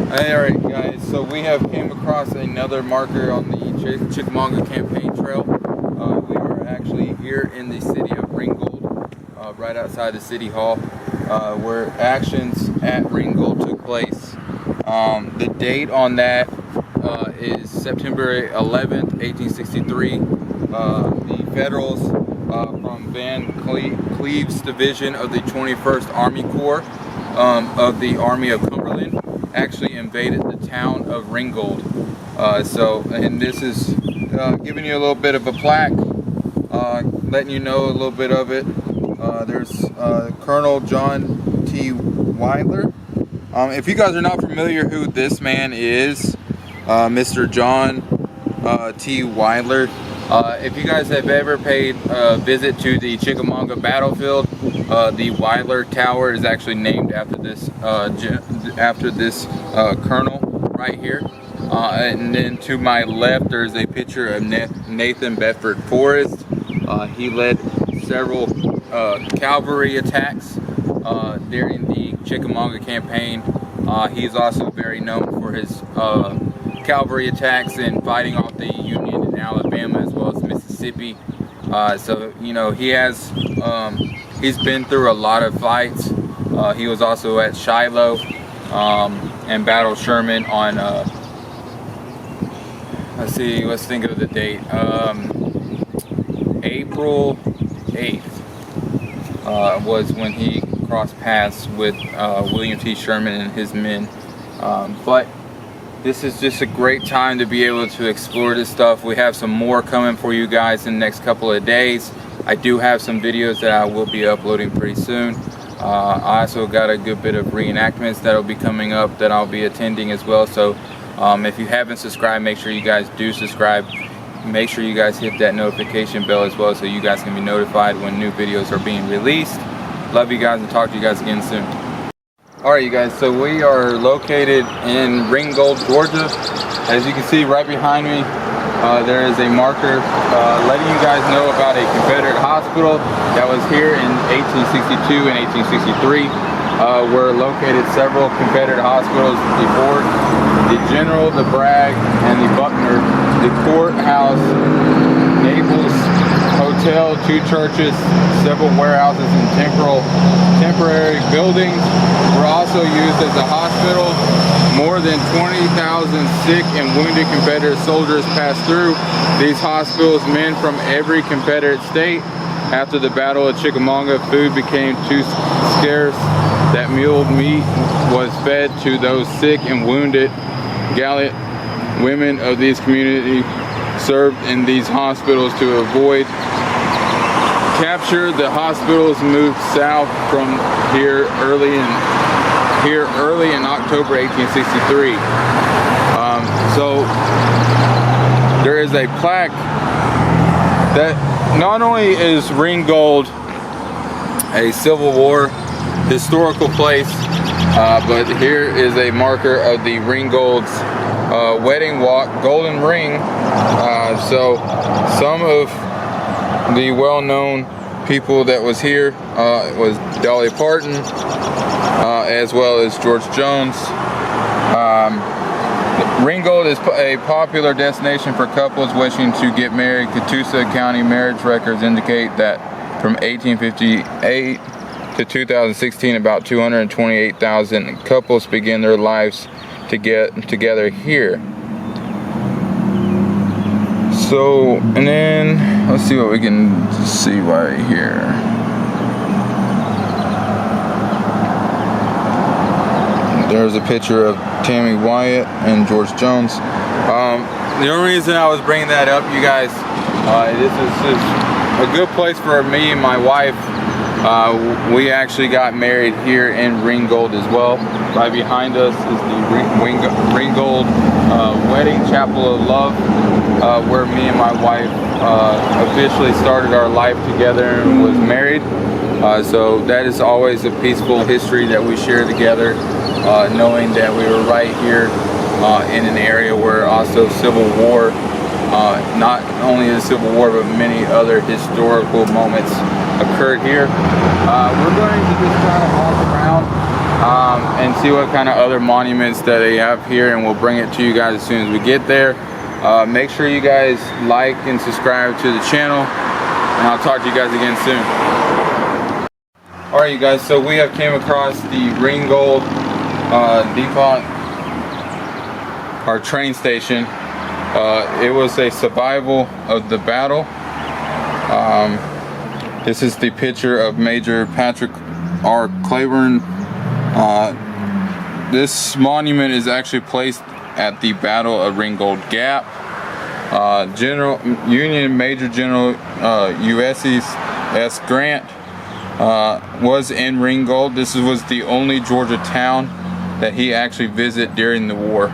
Alright guys, so we have came across another marker on the Chickamauga campaign trail. We are actually here in the city of Ringgold, right outside the city hall, where actions at Ringgold took place. The date on that is September 11th, 1863. The Federals from Van Cleve's division of the 21st Army Corps of the Army of Cumberland actually invaded the town of Ringgold. And this is giving you a little bit of a plaque, letting you know a little bit of it. There's Colonel John T. Weiler. If you guys are not familiar who this man is, Mr. John T. Weiler, if you guys have ever paid a visit to the Chickamauga battlefield, the Weiler Tower is actually named after this colonel right here. And then to my left, there's a picture of Nathan Bedford Forrest. He led several cavalry attacks during the Chickamauga campaign. He's also very known for his cavalry attacks and fighting off the Union in Alabama as well as Mississippi. So you know, he's been through a lot of fights. He was also at Shiloh and battled Sherman on let's think of the date, April 8th was when he crossed paths with William T. Sherman and his men. But this is just a great time to be able to explore this stuff. We have some more coming for you guys in the next couple of days. I do have some videos that I will be uploading pretty soon. I also got a good bit of reenactments that will be coming up that I'll be attending as well. So if you haven't subscribed, make sure you guys do subscribe. Make sure you guys hit that notification bell as well so you guys can be notified when new videos are being released. Love you guys and talk to you guys again soon. Alright you guys, so we are located in Ringgold, Georgia. As you can see right behind me, there is a marker letting you guys know about a Confederate hospital that was here in 1862 and 1863. Were located several Confederate hospitals: the Fort, the General, the Bragg, and the Buckner, the courthouse, Naples Hotel, 2 churches, several warehouses, and temporary buildings were also used as a hospital. More than 20,000 sick and wounded Confederate soldiers passed through these hospitals, men from every Confederate state. After the Battle of Chickamauga, food became too scarce that mule meat was fed to those sick and wounded. Gallant women of these communities served in these hospitals to avoid capture. The hospitals moved south from here early in October 1863. So there is a plaque that not only is Ringgold a Civil War historical place, but here is a marker of the Ringgold's wedding walk, Golden Ring. So some of the well-known people that was here was Dolly Parton, as well as George Jones. Ringgold is a popular destination for couples wishing to get married. Catoosa County marriage records indicate that from 1858 to 2016, about 228,000 couples began their lives together here. So, and then let's see what we can see right here. There's a picture of Tammy Wyatt and George Jones. The only reason I was bringing that up, you guys, this is a good place for me and my wife. We actually got married here in Ringgold as well. Right behind us is the Ringgold Wedding Chapel of Love, where me and my wife officially started our life together and was married. So that is always a peaceful history that we share together, knowing that we were right here in an area where also Civil War, not only the Civil War, but many other historical moments occurred here. We're going to just kind of walk around and see what kind of other monuments that they have here, and we'll bring it to you guys as soon as we get there. Make sure you guys like and subscribe to the channel, and I'll talk to you guys again soon. Alright you guys, so we have came across the Ringgold depot, our train station. It was a survival of the battle. This is the picture of Major Patrick R. Claiborne. This monument is actually placed at the Battle of Ringgold Gap. Union Major General Ulysses S. Grant was in Ringgold. This was the only Georgia town that he actually visited during the war.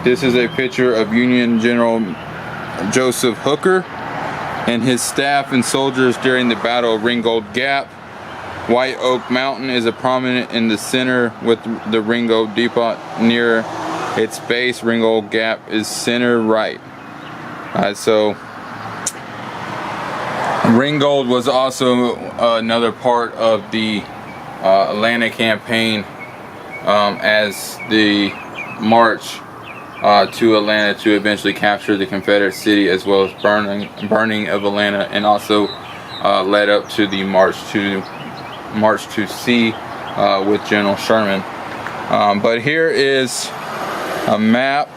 This is a picture of Union General Joseph Hooker and his staff and soldiers during the Battle of Ringgold Gap. White Oak Mountain is a prominent in the center with the Ringgold Depot near its base. Ringgold Gap is center right. So Ringgold was also another part of the Atlanta campaign as the march to Atlanta to eventually capture the Confederate city, as well as burning of Atlanta, and also led up to the march to sea with General Sherman. But here is a map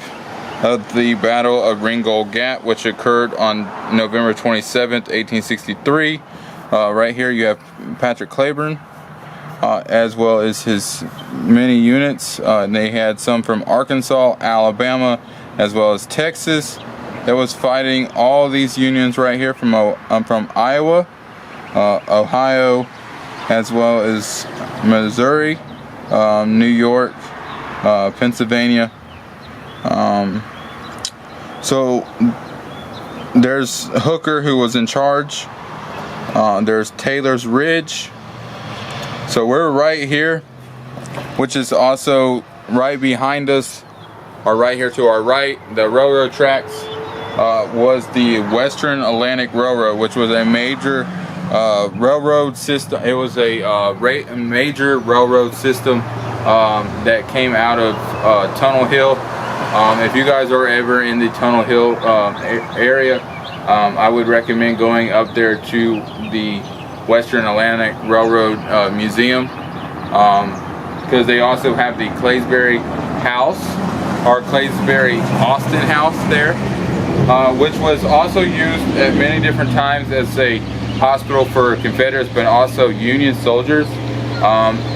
of the Battle of Ringgold Gap, which occurred on November 27th, 1863. Right here you have Patrick Claiborne, as well as his many units. They had some from Arkansas, Alabama, as well as Texas that was fighting. All these unions right here from Iowa, Ohio, as well as Missouri, New York, Pennsylvania. So there's Hooker, who was in charge. There's Taylor's Ridge. So we're right here, which is also right behind us, or right here to our right. The railroad tracks was the Western Atlantic Railroad, which was a major railroad system. It was a major railroad system that came out of Tunnel Hill. If you guys are ever in the Tunnel Hill area, I would recommend going up there to the Western Atlantic Railroad Museum, because they also have the Claysbury House, or Claysbury Austin House there, which was also used at many different times as a hospital for Confederates, but also Union soldiers.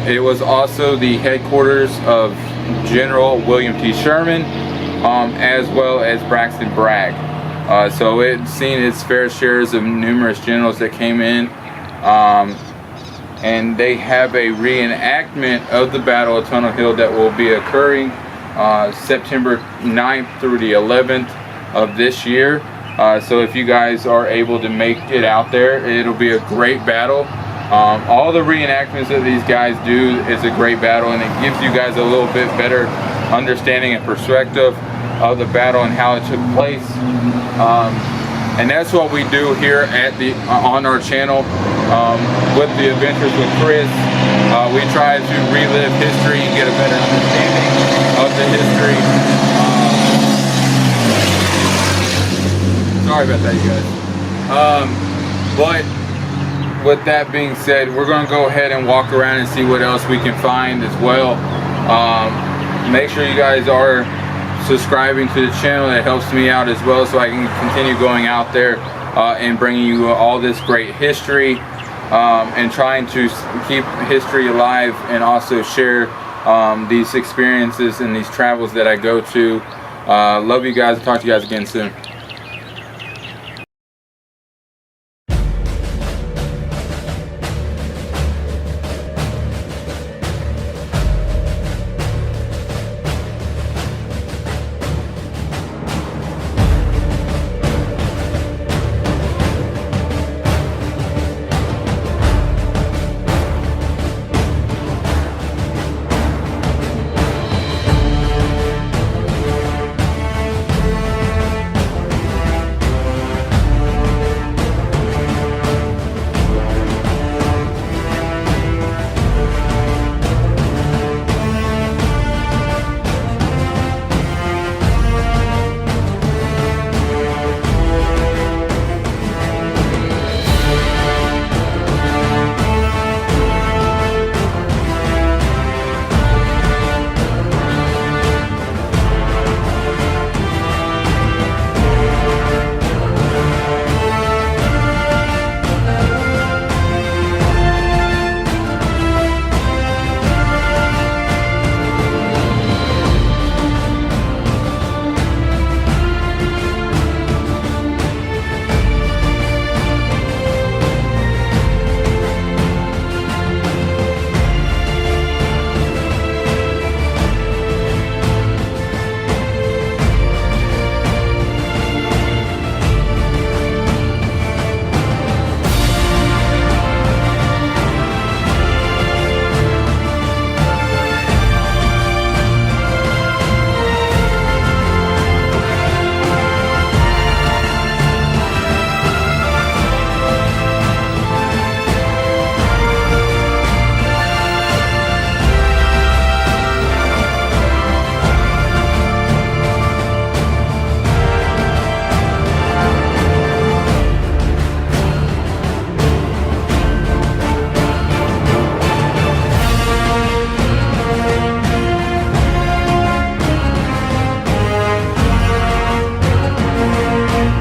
It was also the headquarters of General William T. Sherman, as well as Braxton Bragg. So it's seen its fair shares of numerous generals that came in, and they have a reenactment of the Battle of Tunnel Hill that will be occurring September 9th through the 11th of this year. So if you guys are able to make it out there, it'll be a great battle. All the reenactments that these guys do is a great battle, and it gives you guys a little bit better understanding and perspective of the battle and how it took place. And that's what we do here at on our channel with the Adventures with Chris. We try to relive history and get a better understanding of the history. Sorry about that, you guys. But with that being said, we're going to go ahead and walk around and see what else we can find as well. Make sure you guys are subscribing to the channel. That helps me out as well, so I can continue going out there and bringing you all this great history, and trying to keep history alive, and also share these experiences and these travels that I go to. Love you guys. Talk to you guys again soon.